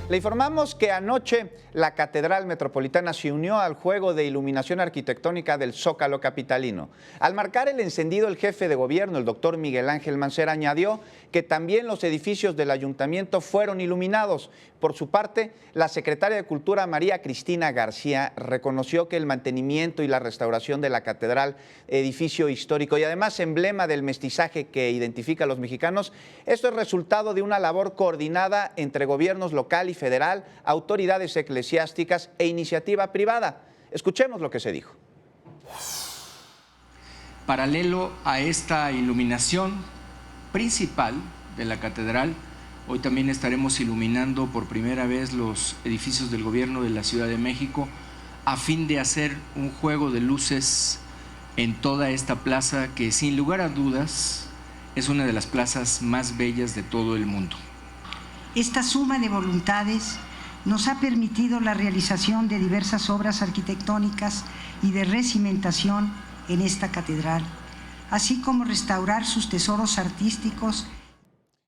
Le informamos que anoche la Catedral Metropolitana se unió al juego de iluminación arquitectónica del Zócalo capitalino. Al marcar el encendido, el jefe de gobierno, el doctor Miguel Ángel Mancera, añadió que también los edificios del ayuntamiento fueron iluminados. Por su parte, la secretaria de Cultura, María Cristina García, reconoció que el mantenimiento y la restauración de la catedral, edificio histórico y además emblema del mestizaje que identifica a los mexicanos, esto es resultado de una labor coordinada entre gobiernos local y federal, autoridades eclesiásticas e iniciativa privada. Escuchemos lo que se dijo. Paralelo a esta iluminación principal de la catedral, hoy también estaremos iluminando por primera vez los edificios del gobierno de la Ciudad de México a fin de hacer un juego de luces en toda esta plaza que sin lugar a dudas es una de las plazas más bellas de todo el mundo. Esta suma de voluntades nos ha permitido la realización de diversas obras arquitectónicas y de recimentación en esta catedral, así como restaurar sus tesoros artísticos